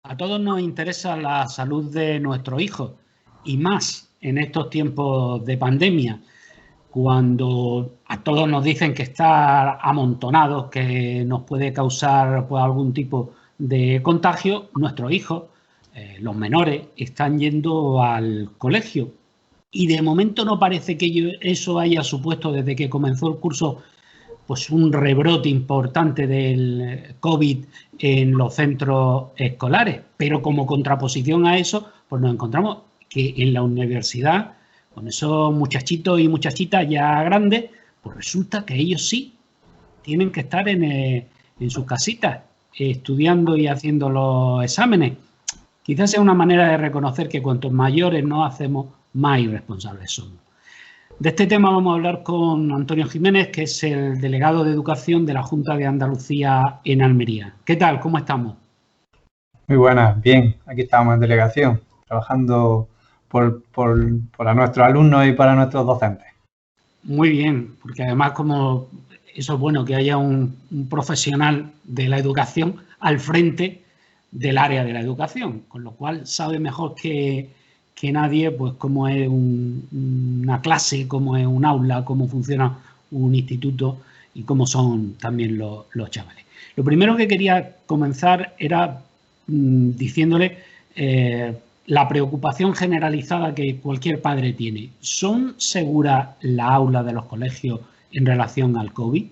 A todos nos interesa la salud de nuestros hijos y más en estos tiempos de pandemia, cuando a todos nos dicen que está amontonado, que nos puede causar pues, algún tipo de contagio. Nuestros hijos, los menores, están yendo al colegio y de momento no parece que eso haya supuesto desde que comenzó el curso pues un rebrote importante del COVID en los centros escolares. Pero como contraposición a eso, pues nos encontramos que en la universidad, con esos muchachitos y muchachitas ya grandes, pues resulta que ellos sí tienen que estar en sus casitas estudiando y haciendo los exámenes. Quizás sea una manera de reconocer que cuantos mayores nos hacemos, más irresponsables somos. De este tema vamos a hablar con Antonio Jiménez, que es el delegado de Educación de la Junta de Andalucía en Almería. ¿Qué tal? ¿Cómo estamos? Muy buenas, bien. Aquí estamos en delegación, trabajando por nuestros alumnos y para nuestros docentes. Muy bien, porque además como eso es bueno que haya un profesional de la educación al frente del área de la educación, con lo cual sabe mejor que nadie pues cómo es una clase, cómo es un aula, cómo funciona un instituto y cómo son también los chavales. Lo primero que quería comenzar era diciéndole la preocupación generalizada que cualquier padre tiene. ¿Son seguras las aulas de los colegios en relación al COVID?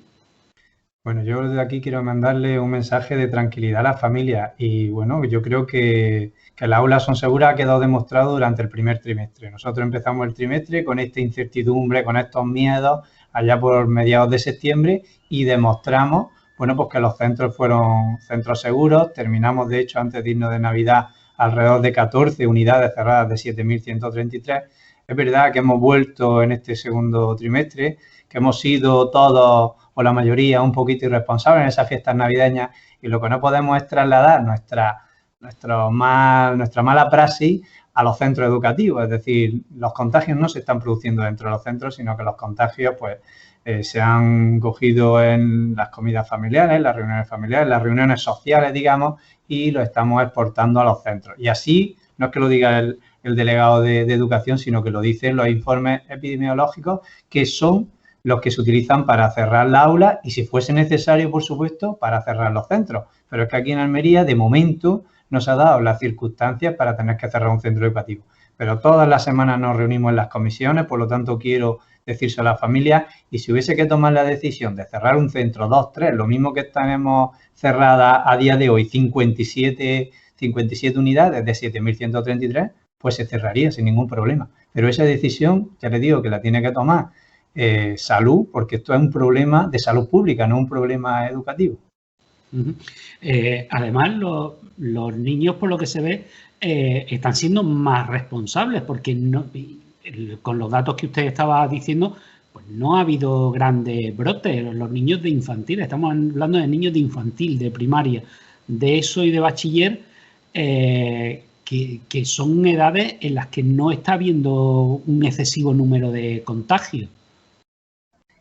Bueno, yo desde aquí quiero mandarle un mensaje de tranquilidad a las familias y bueno, yo creo que las aulas son seguras, ha quedado demostrado durante el primer trimestre. Nosotros empezamos el trimestre con esta incertidumbre, con estos miedos, allá por mediados de septiembre y demostramos, bueno, pues que los centros fueron centros seguros. Terminamos, de hecho, antes de irnos de Navidad, alrededor de 14 unidades cerradas de 7.133. Es verdad que hemos vuelto en este segundo trimestre, que hemos sido todos o la mayoría un poquito irresponsables en esas fiestas navideñas y lo que no podemos es trasladar nuestra mala praxis a los centros educativos. Es decir, los contagios no se están produciendo dentro de los centros, sino que los contagios pues se han cogido en las comidas familiares, las reuniones sociales, digamos, y lo estamos exportando a los centros. Y así, no es que lo diga el delegado de Educación, sino que lo dicen los informes epidemiológicos, que son los que se utilizan para cerrar la aula y, si fuese necesario, por supuesto, para cerrar los centros. Pero es que aquí en Almería, de momento, no se ha dado las circunstancias para tener que cerrar un centro educativo. Pero todas las semanas nos reunimos en las comisiones, por lo tanto quiero decírselo a la familia, y si hubiese que tomar la decisión de cerrar un centro, 2, 3, lo mismo que tenemos cerrada a día de hoy 57 unidades de 7.133, pues se cerraría sin ningún problema. Pero esa decisión, ya les digo que la tiene que tomar salud, porque esto es un problema de salud pública, no un problema educativo. Además, los niños, por lo que se ve, están siendo más responsables, porque no, con los datos que usted estaba diciendo, pues no ha habido grandes brotes. Los niños de infantil, estamos hablando de niños de infantil, de primaria, de ESO y de bachiller, que son edades en las que no está habiendo un excesivo número de contagios.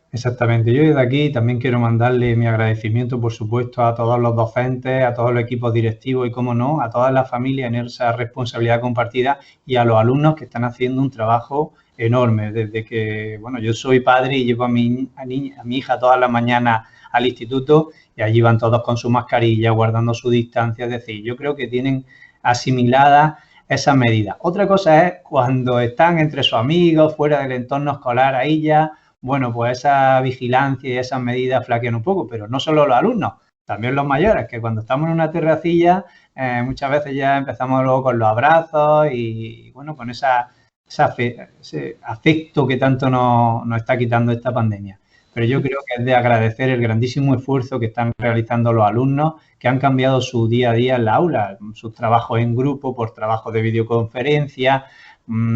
Exactamente. Yo desde aquí también quiero mandarle mi agradecimiento, por supuesto, a todos los docentes, a todos los equipos directivos y, cómo no, a todas las familias en esa responsabilidad compartida y a los alumnos que están haciendo un trabajo enorme. Desde que, bueno, yo soy padre y llevo a mi hija todas las mañanas al instituto y allí van todos con su mascarilla, guardando su distancia. Es decir, yo creo que tienen asimiladas esas medidas. Otra cosa es cuando están entre sus amigos, fuera del entorno escolar, ahí ya, bueno, pues esa vigilancia y esas medidas flaquean un poco, pero no solo los alumnos, también los mayores, que cuando estamos en una terracilla muchas veces ya empezamos luego con los abrazos y bueno, con ese afecto que tanto nos está quitando esta pandemia. Pero yo creo que es de agradecer el grandísimo esfuerzo que están realizando los alumnos, que han cambiado su día a día en la aula, sus trabajos en grupo por trabajos de videoconferencia,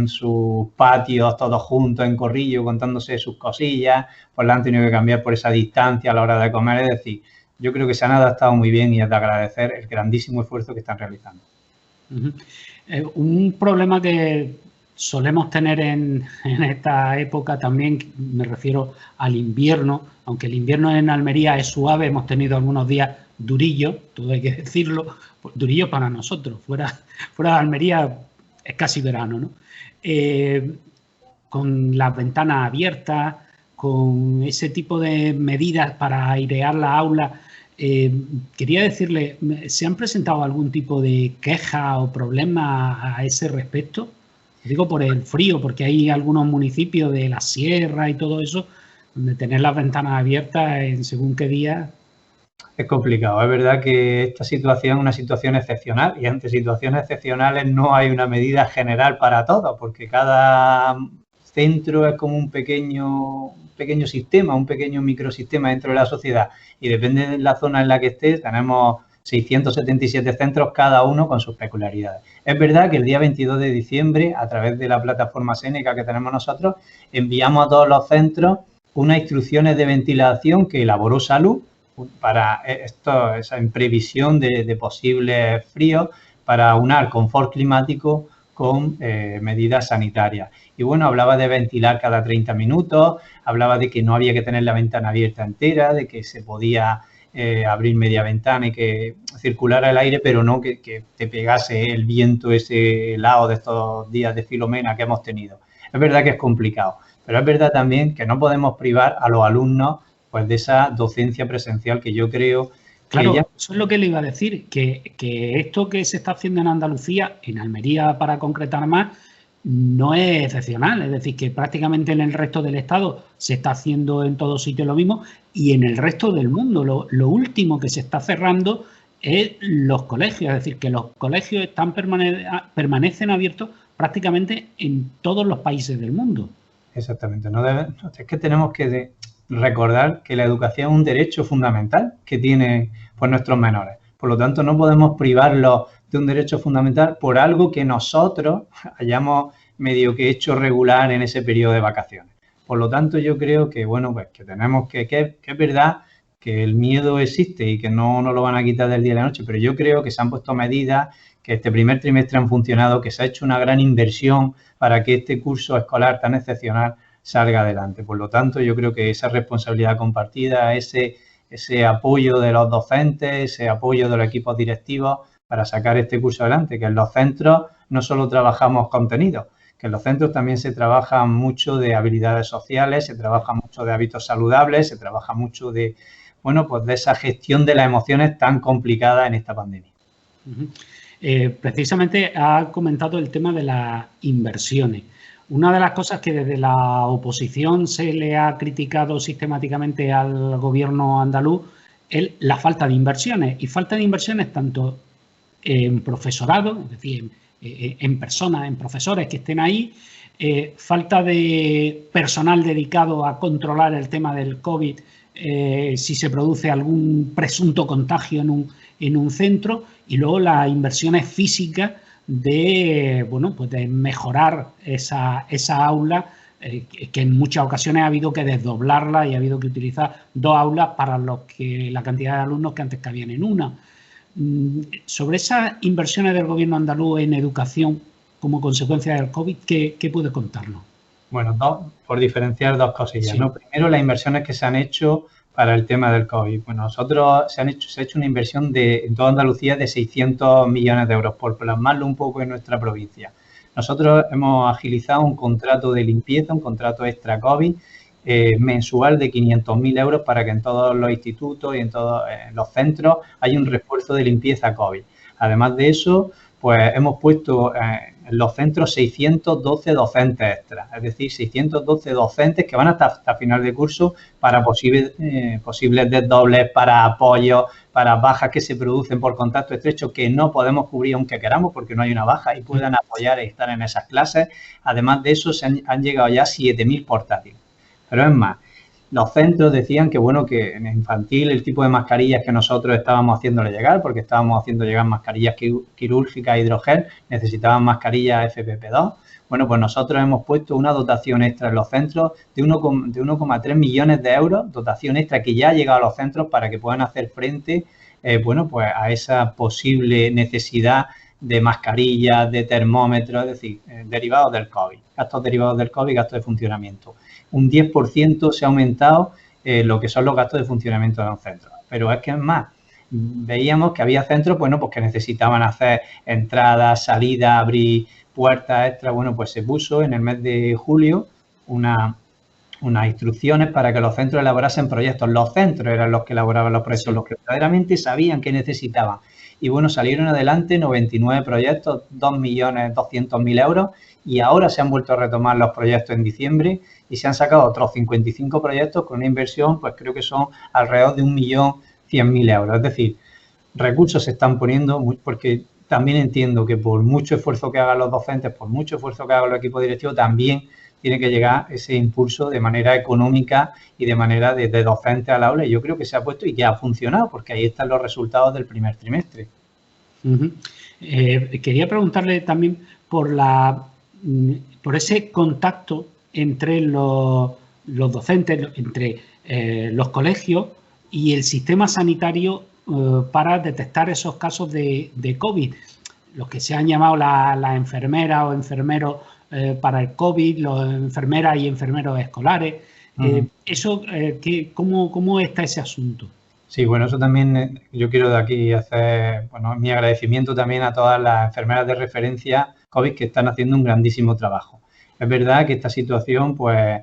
sus patios todos juntos en corrillo contándose sus cosillas, pues la han tenido que cambiar por esa distancia a la hora de comer. Es decir, yo creo que se han adaptado muy bien y es de agradecer el grandísimo esfuerzo que están realizando. Un problema que solemos tener en esta época también, me refiero al invierno, aunque el invierno en Almería es suave, hemos tenido algunos días durillo, todo hay que decirlo, pues durillo para nosotros, fuera de Almería es casi verano, ¿no? Con las ventanas abiertas, con ese tipo de medidas para airear la aula. Quería decirle, ¿se han presentado algún tipo de queja o problema a ese respecto? Digo por el frío, porque hay algunos municipios de la sierra y todo eso, donde tener las ventanas abiertas en según qué día. Es complicado. Es verdad que esta situación es una situación excepcional y ante situaciones excepcionales no hay una medida general para todos, porque cada centro es como un pequeño sistema, un pequeño microsistema dentro de la sociedad y depende de la zona en la que estés, tenemos 677 centros, cada uno con sus peculiaridades. Es verdad que el día 22 de diciembre, a través de la plataforma Seneca que tenemos nosotros, enviamos a todos los centros unas instrucciones de ventilación que elaboró Salud para esto, en previsión de posibles fríos, para unar confort climático con medidas sanitarias. Y bueno, hablaba de ventilar cada 30 minutos, hablaba de que no había que tener la ventana abierta entera, de que se podía abrir media ventana y que circulara el aire, pero no que te pegase el viento ese helado de estos días de Filomena que hemos tenido. Es verdad que es complicado, pero es verdad también que no podemos privar a los alumnos pues de esa docencia presencial que yo creo. Claro, eso es lo que le iba a decir, que esto que se está haciendo en Andalucía, en Almería para concretar más, no es excepcional. Es decir, que prácticamente en el resto del Estado se está haciendo en todos sitios lo mismo y en el resto del mundo. Lo último que se está cerrando es los colegios. Es decir, que los colegios permanecen abiertos prácticamente en todos los países del mundo. Exactamente. Es que tenemos que recordar que la educación es un derecho fundamental que tienen pues, nuestros menores. Por lo tanto, no podemos privarlos de un derecho fundamental por algo que nosotros hayamos medio que hecho regular en ese periodo de vacaciones. Por lo tanto, yo creo que, bueno, pues que tenemos que es verdad que el miedo existe y que no nos lo van a quitar del día a la noche, pero yo creo que se han puesto medidas, que este primer trimestre han funcionado, que se ha hecho una gran inversión para que este curso escolar tan excepcional salga adelante. Por lo tanto, yo creo que esa responsabilidad compartida, ese apoyo de los docentes, ese apoyo de los equipos directivos para sacar este curso adelante, que en los centros no solo trabajamos contenidos, que en los centros también se trabaja mucho de habilidades sociales, se trabaja mucho de hábitos saludables, se trabaja mucho de, bueno, pues de esa gestión de las emociones tan complicada en esta pandemia. Precisamente ha comentado el tema de las inversiones. Una de las cosas que desde la oposición se le ha criticado sistemáticamente al gobierno andaluz es la falta de inversiones. Y falta de inversiones tanto en profesorado, es decir, en personas, en profesores que estén ahí, falta de personal dedicado a controlar el tema del COVID, si se produce algún presunto contagio en un centro, y luego las inversiones físicas de, bueno, pues de mejorar esa aula, que en muchas ocasiones ha habido que desdoblarla y ha habido que utilizar 2 aulas para la cantidad de alumnos que antes cabían en una. Sobre esas inversiones del gobierno andaluz en educación como consecuencia del COVID, ¿qué puede contarnos? Bueno, por diferenciar 2 cosillas, Sí. ¿no? Primero, las inversiones que se han hecho para el tema del COVID. Bueno, se ha hecho una inversión en toda Andalucía de 600 millones de euros, por plasmarlo un poco en nuestra provincia. Nosotros hemos agilizado un contrato de limpieza, un contrato extra COVID, mensual de 500.000 euros para que en todos los institutos y en todos los centros haya un refuerzo de limpieza COVID. Además de eso, pues hemos puesto en los centros 612 docentes extras, es decir, 612 docentes que van hasta final de curso para posibles desdobles, para apoyos, para bajas que se producen por contacto estrecho que no podemos cubrir aunque queramos porque no hay una baja y puedan apoyar y estar en esas clases. Además de eso, han llegado ya 7.000 portátiles. Pero es más, los centros decían que, bueno, que en infantil el tipo de mascarillas que nosotros estábamos haciéndole llegar, porque estábamos haciendo llegar mascarillas quirúrgicas hidrogel, necesitaban mascarillas FFP2. Bueno, pues nosotros hemos puesto una dotación extra en los centros de 1,3 millones de euros, dotación extra que ya ha llegado a los centros para que puedan hacer frente, bueno, pues a esa posible necesidad de mascarillas, de termómetros, es decir, derivados del COVID, gastos derivados del COVID, gastos de funcionamiento. Un 10% se ha aumentado lo que son los gastos de funcionamiento de los centros. Pero es que es más, veíamos que había centros, bueno, pues que necesitaban hacer entradas, salidas, abrir puertas extra. Bueno, pues se puso en el mes de julio unas instrucciones para que los centros elaborasen proyectos. Los centros eran los que elaboraban los proyectos, los que verdaderamente sabían qué necesitaban. Y bueno, salieron adelante 99 proyectos, 2.200.000 euros, y ahora se han vuelto a retomar los proyectos en diciembre y se han sacado otros 55 proyectos con una inversión, pues creo que son alrededor de 1.100.000 euros. Es decir, recursos se están poniendo, porque también entiendo que por mucho esfuerzo que hagan los docentes, por mucho esfuerzo que haga el equipo directivo, también tiene que llegar ese impulso de manera económica y de manera de docente al aula. Y yo creo que se ha puesto y que ha funcionado, porque ahí están los resultados del primer trimestre. Quería preguntarle también por ese contacto entre los docentes, entre los colegios y el sistema sanitario para detectar esos casos de COVID, los que se han llamado las enfermeras o enfermeros para el COVID, los enfermeras y enfermeros escolares. ¿Cómo está ese asunto? Sí, bueno, eso también yo quiero de aquí hacer, bueno, mi agradecimiento también a todas las enfermeras de referencia COVID que están haciendo un grandísimo trabajo. Es verdad que esta situación, pues,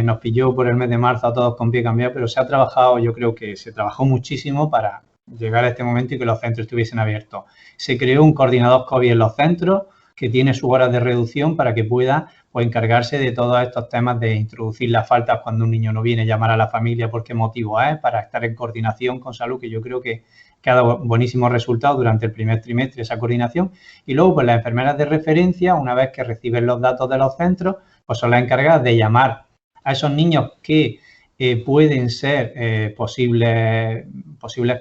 nos pilló por el mes de marzo a todos con pie cambiado, pero se ha trabajado, yo creo que se trabajó muchísimo para llegar a este momento y que los centros estuviesen abiertos. Se creó un coordinador COVID en los centros que tiene sus horas de reducción para que pueda, pues, encargarse de todos estos temas de introducir las faltas cuando un niño no viene, llamar a la familia por qué motivo es, para estar en coordinación con salud, que yo creo que ha dado buenísimos resultados durante el primer trimestre esa coordinación. Y luego, pues, las enfermeras de referencia, una vez que reciben los datos de los centros, pues son las encargadas de llamar a esos niños que pueden ser posibles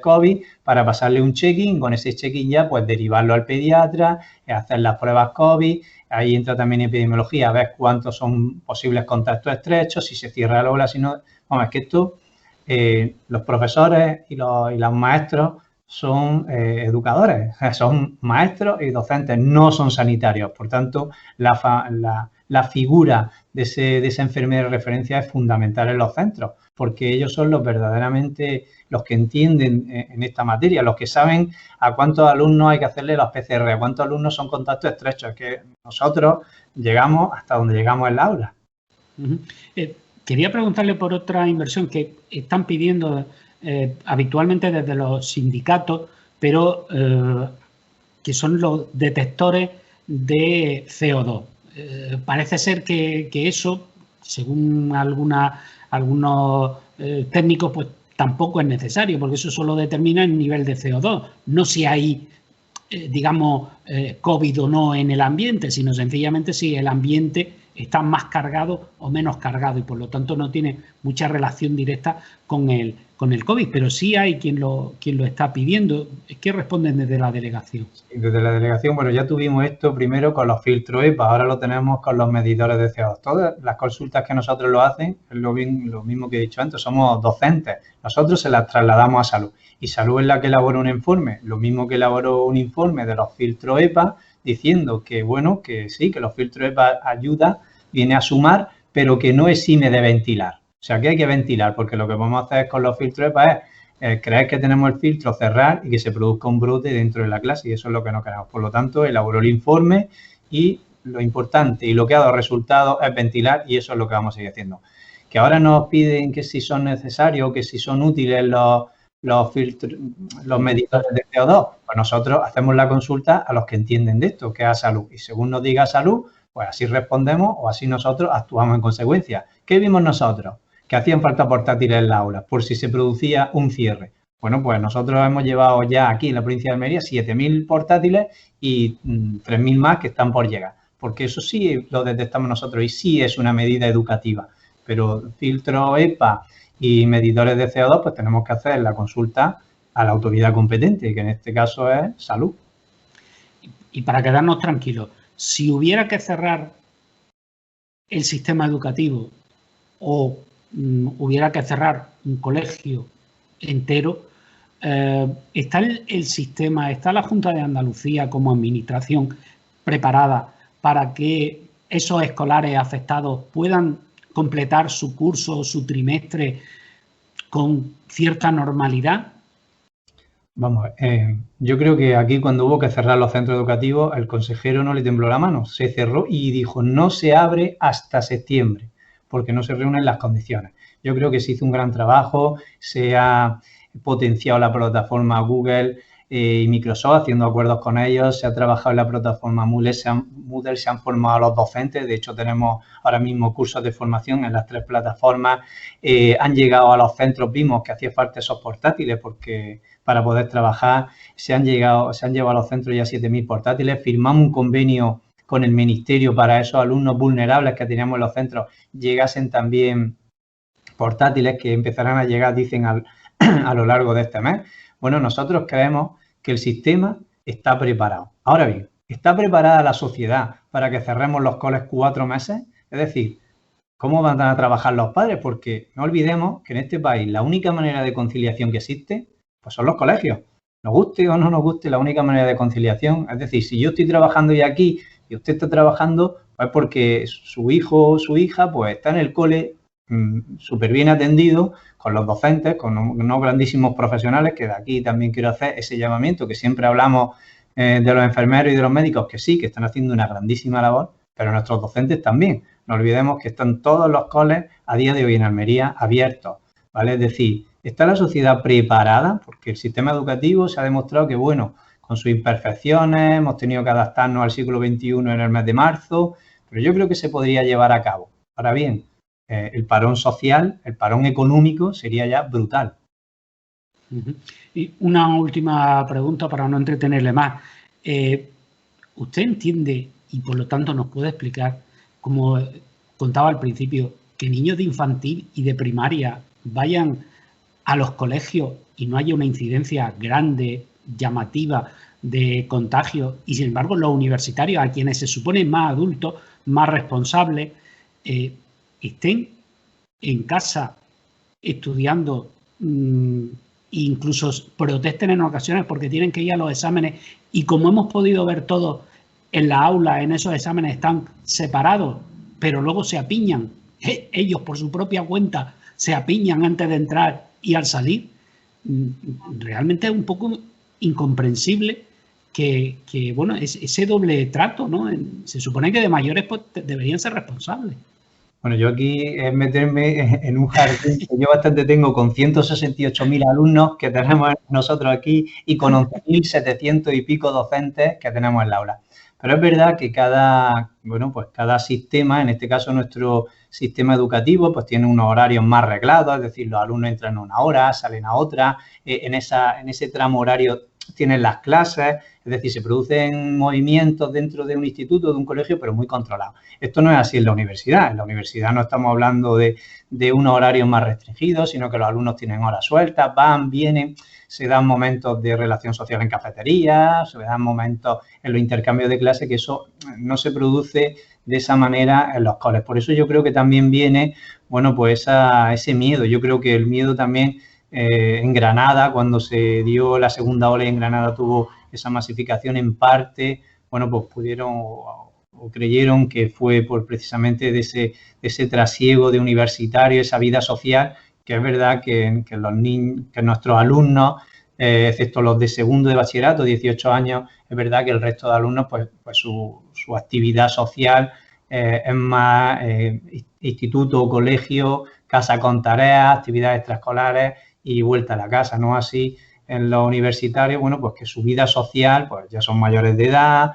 COVID, para pasarle un check-in. Con ese check-in ya, pues, derivarlo al pediatra, hacer las pruebas COVID. Ahí entra también epidemiología, a ver cuántos son posibles contactos estrechos, si se cierra el aula, si no. Vamos, es que esto, los profesores y los maestros son educadores, son maestros y docentes, no son sanitarios. Por tanto, la figura de esa enfermera de referencia es fundamental en los centros, porque ellos son verdaderamente los que entienden en esta materia, los que saben a cuántos alumnos hay que hacerle los PCR, a cuántos alumnos son contactos estrechos. Es que nosotros llegamos hasta donde llegamos en la aula. Quería preguntarle por otra inversión que están pidiendo habitualmente desde los sindicatos, pero que son los detectores de CO2. Parece ser que eso, según algunos técnicos, pues tampoco es necesario, porque eso solo determina el nivel de CO2, no si hay, digamos, COVID o no en el ambiente, sino sencillamente si el ambiente está más cargado o menos cargado, y por lo tanto no tiene mucha relación directa con el COVID, pero sí hay quien lo está pidiendo. ¿Qué responden desde la delegación? Desde la delegación, bueno, ya tuvimos esto primero con los filtros EPA, ahora lo tenemos con los medidores de CO2. Todas las consultas que nosotros lo hacen, es lo mismo que he dicho antes, somos docentes, nosotros se las trasladamos a salud, y salud es la que elabora un informe, lo mismo que elaboró un informe de los filtros EPA, diciendo que, bueno, que sí, que los filtros EPA viene a sumar, pero que no exime de ventilar. O sea, que hay que ventilar, porque lo que vamos a hacer con los filtros EPA es creer que tenemos el filtro, cerrar y que se produzca un brote dentro de la clase, y eso es lo que no queremos. Por lo tanto, elaboró el informe y lo importante y lo que ha dado resultados es ventilar, y eso es lo que vamos a seguir haciendo. Que ahora nos piden que si son necesarios, que si son útiles los filtros, los medidores de CO2, pues nosotros hacemos la consulta a los que entienden de esto, que es a salud, y según nos diga salud, pues así respondemos o así nosotros actuamos en consecuencia. ¿Qué vimos nosotros? Que hacían falta portátiles en la aula por si se producía un cierre. Bueno, pues nosotros hemos llevado ya aquí en la provincia de Almería 7.000 portátiles y 3.000 más que están por llegar, porque eso sí lo detectamos nosotros y sí es una medida educativa. Pero filtro EPA y medidores de CO2, pues tenemos que hacer la consulta a la autoridad competente, que en este caso es salud. Y para quedarnos tranquilos, si hubiera que cerrar el sistema educativo o hubiera que cerrar un colegio entero, ¿está el sistema, está la Junta de Andalucía como administración preparada para que esos escolares afectados puedan completar su curso o su trimestre con cierta normalidad? Vamos, yo creo que aquí cuando hubo que cerrar los centros educativos, el consejero no le tembló la mano, se cerró y dijo no se abre hasta septiembre, porque no se reúnen las condiciones. Yo creo que se hizo un gran trabajo, se ha potenciado la plataforma Google y Microsoft haciendo acuerdos con ellos, se ha trabajado en la plataforma Moodle, se han formado a los docentes, de hecho tenemos ahora mismo cursos de formación en las 3 plataformas, han llegado a los centros, vimos que hacía falta esos portátiles porque para poder trabajar, se han llevado a los centros ya 7.000 portátiles, firmamos un convenio con el Ministerio para esos alumnos vulnerables que teníamos en los centros, llegasen también portátiles que empezarán a llegar, dicen, a lo largo de este mes. Bueno, nosotros creemos que el sistema está preparado. Ahora bien, ¿está preparada la sociedad para que cerremos los coles 4 meses? Es decir, ¿cómo van a trabajar los padres? Porque no olvidemos que en este país la única manera de conciliación que existe pues son los colegios. Nos guste o no nos guste, la única manera de conciliación. Es decir, si yo estoy trabajando ya aquí y usted está trabajando, pues porque su hijo o su hija pues está en el cole súper bien atendido con los docentes, con unos grandísimos profesionales, que de aquí también quiero hacer ese llamamiento, que siempre hablamos de los enfermeros y de los médicos, que sí, que están haciendo una grandísima labor, pero nuestros docentes también. No olvidemos que están todos los coles a día de hoy en Almería abiertos, ¿vale? Es decir, ¿está la sociedad preparada? Porque el sistema educativo se ha demostrado que, bueno, con sus imperfecciones, hemos tenido que adaptarnos al siglo XXI en el mes de marzo, pero yo creo que se podría llevar a cabo. Ahora bien, el parón social, el parón económico sería ya brutal. Y una última pregunta para no entretenerle más. ¿Usted entiende y por lo tanto nos puede explicar, como contaba al principio, que niños de infantil y de primaria vayan a los colegios y no haya una incidencia grande, llamativa de contagio, y sin embargo los universitarios, a quienes se suponen más adultos, más responsables, estén en casa estudiando, incluso protesten en ocasiones porque tienen que ir a los exámenes, y como hemos podido ver todos en la aula, en esos exámenes están separados, pero luego se apiñan, ellos por su propia cuenta se apiñan antes de entrar y al salir. Realmente es un poco incomprensible que bueno, ese doble trato, ¿no? Se supone que de mayores pues, deberían ser responsables. Bueno, yo aquí es meterme en un jardín que yo bastante tengo con 168.000 alumnos que tenemos nosotros aquí y con 11.700 y pico docentes que tenemos en la aula. Pero es verdad que cada sistema, en este caso nuestro sistema educativo, pues tiene unos horarios más reglados, es decir, los alumnos entran a una hora, salen a otra, en ese tramo horario tienen las clases, es decir, se producen movimientos dentro de un instituto, de un colegio, pero muy controlados. Esto no es así en la universidad. En la universidad no estamos hablando de unos horarios más restringidos, sino que los alumnos tienen horas sueltas, van, vienen, se dan momentos de relación social en cafeterías, se dan momentos en los intercambios de clase, que eso no se produce de esa manera en los coles. Por eso yo creo que también viene, bueno, pues ese miedo. Yo creo que el miedo también en Granada, cuando se dio la segunda ola y en Granada tuvo esa masificación en parte, bueno, pues pudieron o creyeron que fue por precisamente de ese trasiego de universitario, esa vida social, que es verdad que los niños, que nuestros alumnos, excepto los de segundo de bachillerato, 18 años, es verdad que el resto de alumnos, pues su actividad social es más instituto, colegio, casa con tareas, actividades extraescolares y vuelta a la casa, no así en los universitarios, bueno, pues que su vida social, pues ya son mayores de edad,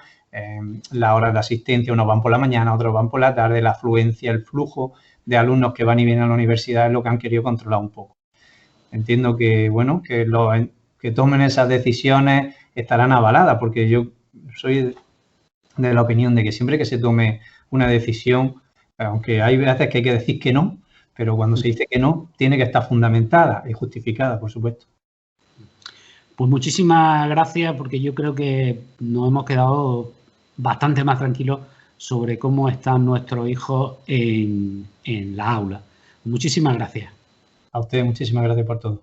las horas de asistencia, unos van por la mañana, otros van por la tarde, la afluencia, el flujo de alumnos que van y vienen a la universidad es lo que han querido controlar un poco. Entiendo que, bueno, que tomen esas decisiones estarán avaladas, porque yo soy de la opinión de que siempre que se tome una decisión, aunque hay veces que hay que decir que no, pero cuando se dice que no, tiene que estar fundamentada y justificada, por supuesto. Pues muchísimas gracias, porque yo creo que nos hemos quedado bastante más tranquilos sobre cómo están nuestros hijos en la aula. Muchísimas gracias. A usted, muchísimas gracias por todo.